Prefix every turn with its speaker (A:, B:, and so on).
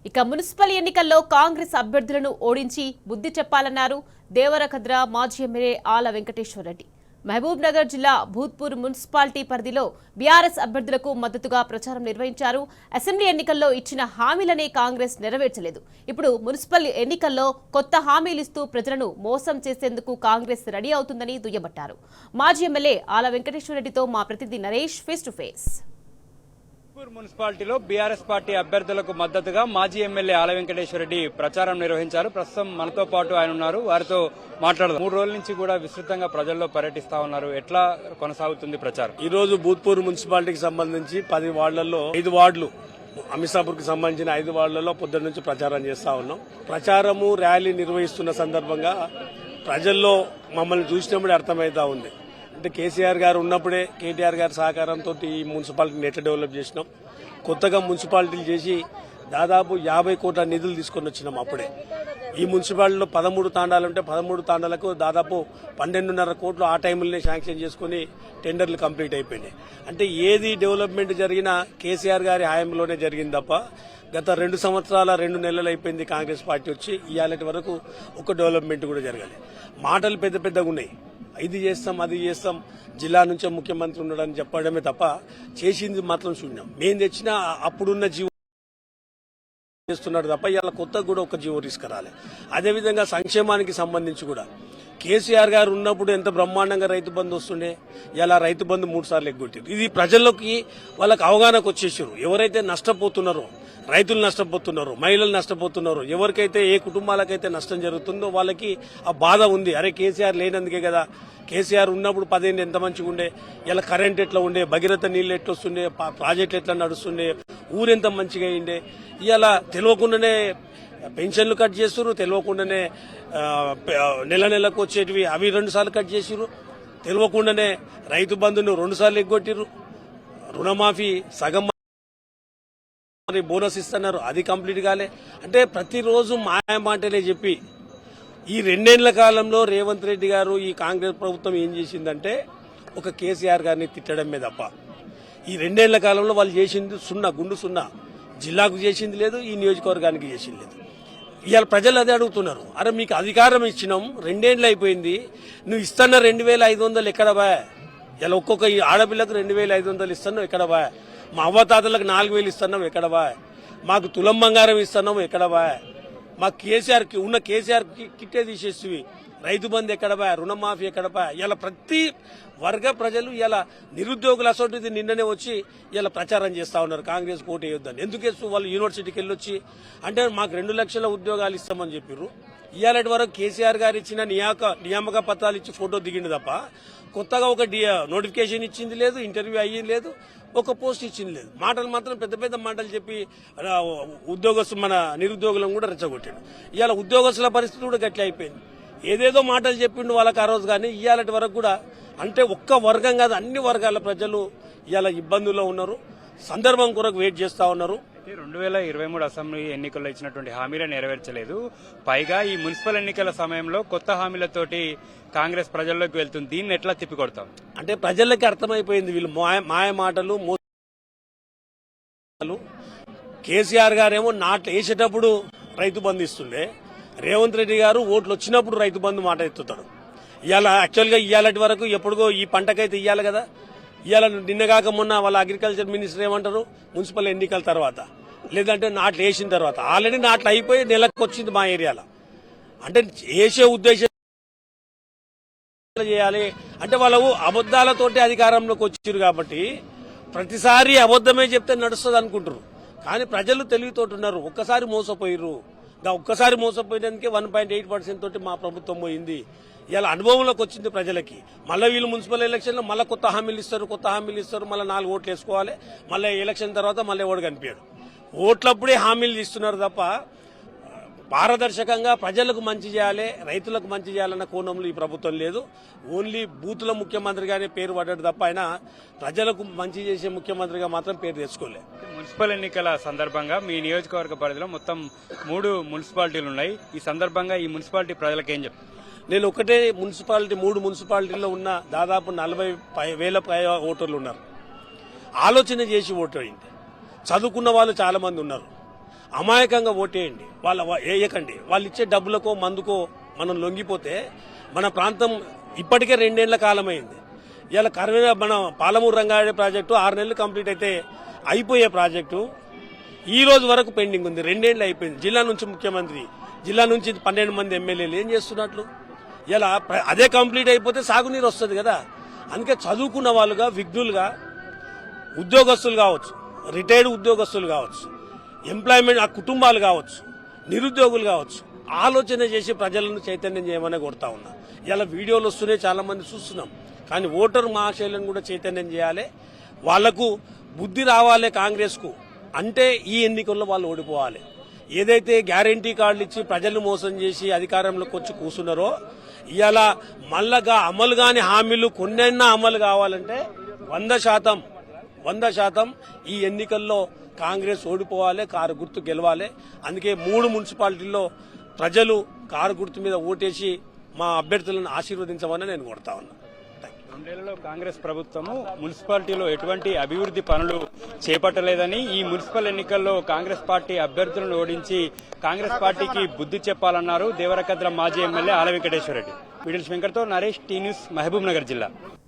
A: ఇక మున్సిపల్ ఎన్నికల్లో కాంగ్రెస్ అభ్యర్థులను ఓడించి బుద్ధి చెప్పాలన్నారు దేవరకద్ర మాజీ ఎమ్మెల్యే ఆల వెంకటేశ్వరరెడ్డి. మహబూబ్ నగర్ జిల్లా భూత్పూర్ మున్సిపాలిటీ పరిధిలో బీఆర్ఎస్ అభ్యర్థులకు మద్దతుగా ప్రచారం నిర్వహించారు. అసెంబ్లీ ఎన్నికల్లో ఇచ్చిన హామీలనే కాంగ్రెస్ నెరవేర్చలేదు. ఇప్పుడు మున్సిపల్ ఎన్నికల్లో కొత్త హామీలిస్తూ ప్రజలను మోసం చేసేందుకు కాంగ్రెస్ రెడీ అవుతుందని దుయ్యబట్టారు. మాజీ ఎమ్మెల్యే ఆల వెంకటేశ్వరరెడ్డితో మా ప్రతినిధి నరేష్ ఫేస్ టు ఫేస్.
B: మున్సిపాలిటీలో బీఆర్ఎస్ పార్టీ అభ్యర్థులకు మద్దతుగా మాజీ ఎమ్మెల్యే ఆల వెంకటేశ్వరరెడ్డి ప్రచారం నిర్వహించారు. ప్రస్తుతం మనతో పాటు ఆయన ఉన్నారు, వారితో మాట్లాడదాం. 3 రోజుల నుంచి కూడా విస్తృతంగా ప్రజల్లో పర్యటిస్తా ఉన్నారు. ఎట్లా కొనసాగుతుంది ప్రచారం?
C: ఈ రోజు భూత్పూర్ మున్సిపాలిటీకి సంబంధించి 10 వార్డులలో 5 వార్డులు అమిసాపూర్ కి సంబంధించిన 5 వార్డులలో పొద్దున్న నుంచి ప్రచారం చేస్తా ఉన్నాం. ప్రచారము ర్యాలీ నిర్వహిస్తున్న సందర్భంగా ప్రజల్లో మమ్మల్ని చూసినప్పుడే అర్థమైతా ఉంది. అంటే కేసీఆర్ గారు ఉన్నప్పుడే కేటీఆర్ గారి సహకారంతో ఈ మున్సిపాలిటీని ఎట్లా డెవలప్ చేసినాం, కొత్తగా మున్సిపాలిటీలు చేసి దాదాపు 50 కోట్ల నిధులు తీసుకొని వచ్చినాం. అప్పుడే ఈ మున్సిపాలిటీలో 13 తాండాలుంటే 13 తాండాలకు దాదాపు 12.5 కోట్లు ఆ టైంలోనే శాంక్షన్ చేసుకుని టెండర్లు కంప్లీట్ అయిపోయినాయి. అంటే ఏది డెవలప్మెంట్ జరిగినా కేసీఆర్ గారి హయాంలోనే జరిగింది తప్ప గత 2 సంవత్సరాల 2 నెలలు అయిపోయింది కాంగ్రెస్ పార్టీ వచ్చి ఇవాళటి వరకు ఒక డెవలప్మెంట్ కూడా జరగాలి. మాటలు పెద్ద పెద్దగా ఉన్నాయి, ఇది చేస్తాం అది చేస్తాం, జిల్లా నుంచే ముఖ్యమంత్రి ఉన్నాడని చెప్పడమే తప్ప చేసింది మాత్రం శూన్యం. మేము తెచ్చిన అప్పుడున్న జీవో చేస్తున్నాడు తప్ప ఇలా కొత్తగా కూడా ఒక జీవో తీసుకురాలి. అదేవిధంగా సంక్షేమానికి సంబంధించి కూడా కేసీఆర్ గారు ఉన్నప్పుడు ఎంత బ్రహ్మాండంగా రైతు బంధు వస్తుండే, ఇలా రైతు బంధు 3 సార్లు ఎగ్గొట్టారు. ఇది ప్రజల్లోకి వాళ్ళకి అవగాహనకు వచ్చేసారు. ఎవరైతే నష్టపోతున్నారో, రైతులు నష్టపోతున్నారు, మహిళలు నష్టపోతున్నారు, ఎవరికైతే ఏ కుటుంబాలకైతే నష్టం జరుగుతుందో వాళ్ళకి ఆ బాధ ఉంది. అరే కేసీఆర్ లేనందుకే కదా, కేసీఆర్ ఉన్నప్పుడు 10 ఏళ్ళు ఎంత మంచిగా ఉండే, ఇలా కరెంట్ ఎట్లా ఉండే, భగీరథ నీళ్లు ఎట్లా వస్తుండే, ప్రాజెక్టులు ఎట్లా నడుస్తుండే, ఊరెంత మంచిగా అయిండే. ఇలా తెలియకుండానే పెన్షన్లు కట్ చేస్తున్నారు, తెలియకుండానే నెల నెలకు వచ్చేటివి అవి 2 సార్లు కట్ చేసిరు, తెలియకుండానే రైతు బంధును 2 సార్లు ఎగ్గొట్టిరు, రుణమాఫీ సగం బోనస్ ఇస్తున్నారు, అది కంప్లీట్ కాలే. అంటే ప్రతిరోజు మాయ మాటలే చెప్పి ఈ 2 ఏళ్ల కాలంలో రేవంత్ రెడ్డి గారు ఈ కాంగ్రెస్ ప్రభుత్వం ఏం చేసిందంటే ఒక కేసీఆర్ గారిని తిట్టడమే తప్ప ఈ 2 ఏళ్ల కాలంలో వాళ్ళు చేసింది గుండు సున్నా. జిల్లాకు చేసింది లేదు, ఈ నియోజకవర్గానికి చేసింది లేదు. ఇవాళ ప్రజలు అదే అడుగుతున్నారు. అరే మీకు అధికారం ఇచ్చినాం, 2 ఏళ్ళు అయిపోయింది, నువ్వు ఇస్తున్న 2500 ఎక్కడ బా? ఇలా ఒక్కొక్క ఆడపిల్లకు 2500 ఇస్తున్నావు ఎక్కడ బా? మా అవ్వతాతలకు 4000 ఇస్తున్నాం ఎక్కడ బా? మాకు తులం బంగారం ఇస్తున్నాం ఎక్కడ బా? మాకు కేసీఆర్కి ఉన్న కేసీఆర్ కిట్టే తీసేసి రైతు బంధు ఎక్కడ బా? రుణమాఫీ ఎక్కడ బా? ఇలా ప్రతి వర్గ ప్రజలు ఇలా నిరుద్యోగుల అసోటిది నిన్ననే వచ్చి ఇలా ప్రచారం చేస్తా ఉన్నారు కాంగ్రెస్ పోటీ వేయొద్దని. ఎందుకు వాళ్ళు యూనివర్సిటీకి వెళ్ళొచ్చి అంటే మాకు 2 లక్షల ఉద్యోగాలు ఇస్తామని చెప్పారు. ఇవాళ వరకు కేసీఆర్ గారు ఇచ్చిన నియామక పత్రాలు ఇచ్చి ఫోటో దిగింది తప్ప కొత్తగా ఒక నోటిఫికేషన్ ఇచ్చింది లేదు, ఇంటర్వ్యూ అయ్యింది లేదు, ఒక పోస్ట్ ఇచ్చింది లేదు. మాటలు మాత్రం పెద్ద పెద్ద మాటలు చెప్పి మన నిరుద్యోగులను కూడా రెచ్చగొట్టాడు. ఇవాళ ఉద్యోగస్తుల పరిస్థితి కూడా గట్ల అయిపోయింది. ఏదేదో మాటలు చెప్పిండు వాళ్ళకి ఆ రోజు, కానీ ఇవాళటి వరకు కూడా అంటే ఒక్క వర్గం కాదు అన్ని వర్గాల ప్రజలు ఇవాళ ఇబ్బందుల్లో ఉన్నారు, సందర్భం కొరకు వెయిట్ చేస్తా ఉన్నారు.
B: 2023 అసెంబ్లీ ఎన్నికల్లో ఇచ్చినటువంటి హామీలు నెరవేర్చలేదు, పైగా ఈ మున్సిపల్ ఎన్నికల సమయంలో కొత్త హామీలతోటి కాంగ్రెస్ ప్రజల్లోకి వెళ్తుంది. దీన్ని ఎట్లా తిప్పికొడతాం?
C: అంటే ప్రజలకి అర్థమైపోయింది వీళ్ళు మాయ మాటలు. కేసీఆర్ గారేమో నాట్లు వేసేటప్పుడు రైతు బంధు ఇస్తుండే, రేవంత్ రెడ్డి గారు ఓట్లు వచ్చినప్పుడు రైతు బంధు మాట ఎత్తుతాడు. ఇవాళ యాక్చువల్గా ఇవాళటి వరకు ఎప్పుడుగో ఈ పంటకైతే ఇవ్వాలి కదా, ఇవాళ నిన్నగాక మొన్న వాళ్ళ అగ్రికల్చర్ మినిస్టర్ ఏమంటారు, మున్సిపల్ ఎన్నికల తర్వాత లేదంటే నాట్లు వేసిన తర్వాత. ఆల్రెడీ నాట్లు అయిపోయి నెలకు వచ్చింది మా ఏరియాలో. అంటే వేసే ఉద్దేశం చేయాలి అంటే వాళ్ళు అబద్దాలతోటి అధికారంలోకి వచ్చారు కాబట్టి ప్రతిసారి అబద్దమే చెప్తే నడుస్తుంది అనుకుంటారు. కానీ ప్రజలు తెలివితోటి ఉన్నారు. ఒక్కసారి మోసపోయారు, ఒక్కసారి మోసపోయినందుకే 1.8% తోటి మా ప్రభుత్వం పోయింది. ఇలా అనుభవంలోకి వచ్చింది ప్రజలకి. మళ్ళీ వీళ్ళు మున్సిపల్ ఎలక్షన్లో మళ్ళీ కొత్త హామీలు ఇస్తారు, మళ్ళీ 4 ఓట్లు వేసుకోవాలి, మళ్ళీ ఎలక్షన్ తర్వాత మళ్ళీ ఓటు కనిపించాడు. ఓట్లప్పుడే హామీలు ఇస్తున్నారు తప్ప పారదర్శకంగా ప్రజలకు మంచి చేయాలి, రైతులకు మంచి చేయాలన్న కోణంలో ఈ ప్రభుత్వం లేదు. ఓన్లీ బూతుల ముఖ్యమంత్రిగానే పేరు పడ్డాడు తప్ప ఆయన ప్రజలకు మంచి చేసే ముఖ్యమంత్రిగా మాత్రం పేరు తెచ్చుకోలేదు.
B: మున్సిపల్ ఎన్నికల సందర్భంగా మీ నియోజకవర్గ పరిధిలో మొత్తం 3 మున్సిపాలిటీలు ఉన్నాయి. ఈ సందర్భంగా ఈ మున్సిపాలిటీ ప్రజలకు ఏం చెప్తారు?
C: నేను ఒకటే మున్సిపాలిటీ 3 మున్సిపాలిటీల్లో ఉన్న దాదాపు 40,000 ఓటర్లు ఉన్నారు. ఆలోచన చేసి ఓటు అయింది. చదువుకున్న వాళ్ళు చాలా మంది ఉన్నారు. అమాయకంగా ఓటేయండి, వేయకండి. వాళ్ళు ఇచ్చే డబ్బులకో మందుకో మనం లొంగిపోతే మన ప్రాంతం ఇప్పటికే 2 ఏళ్ల కాలమైంది. ఇలా మన పాలమూరు రంగారెడ్డి ప్రాజెక్టు 6 నెలలు కంప్లీట్ అయితే అయిపోయే ప్రాజెక్టు ఈ రోజు వరకు పెండింగ్ ఉంది. 2 ఏళ్లు అయిపోయింది. జిల్లా నుంచి ముఖ్యమంత్రి, జిల్లా నుంచి 12 మంది ఎమ్మెల్యేలు ఏం చేస్తున్నట్లు? ఇలా అదే కంప్లీట్ అయిపోతే సాగునీరు వస్తుంది కదా. అందుకే చదువుకున్న వాళ్ళుగా, విఘ్నులుగా, ఉద్యోగస్తులు కావచ్చు, రిటైర్డ్ ఉద్యోగస్తులు కావచ్చు, ఎంప్లాయ్మెంట్ ఆ కుటుంబాలు కావచ్చు, నిరుద్యోగులు కావచ్చు, ఆలోచన చేసి ప్రజలను చైతన్యం చేయమని కోరుతా ఉన్నా. ఇలా వీడియోలు వస్తూనే చాలా మంది చూస్తున్నాం. కానీ ఓటర్ మహాశైలను కూడా చైతన్యం చేయాలి. వాళ్లకు బుద్ధి రావాలి. కాంగ్రెస్ కు అంటే ఈ ఎన్నికల్లో వాళ్ళు ఓడిపోవాలి. ఏదైతే గ్యారంటీ కార్డులు ఇచ్చి ప్రజలను మోసం చేసి అధికారంలోకి వచ్చి కూర్చున్నారో ఇలా మళ్ళగా అమలు కాని హామీలు కొన్నైనా అమలు కావాలంటే 100% ఈ ఎన్నికల్లో కాంగ్రెస్ ఓడిపోవాలి, కారు గుర్తు గెలవాలి. అందుకే 3 మున్సిపాలిటీల్లో ప్రజలు కారు గుర్తు మీద ఓటేసి మా అభ్యర్థులను ఆశీర్వదించమని నేను కోరుతా ఉన్నా.
B: 2 ఏళ్లలో కాంగ్రెస్ ప్రభుత్వము మున్సిపాలిటీలో ఎటువంటి అభివృద్ధి పనులు చేపట్టలేదని, ఈ మున్సిపల్ ఎన్నికల్లో కాంగ్రెస్ పార్టీ అభ్యర్థులను ఓడించి కాంగ్రెస్ పార్టీకి బుద్ధి చెప్పాలన్నారు దేవరకద్ర మాజీ ఎమ్మెల్యే ఆల వెంకటేశ్వర రెడ్డి. వీడియో వెంకటతో Naresh, T news, Mahbubnagar జిల్లా.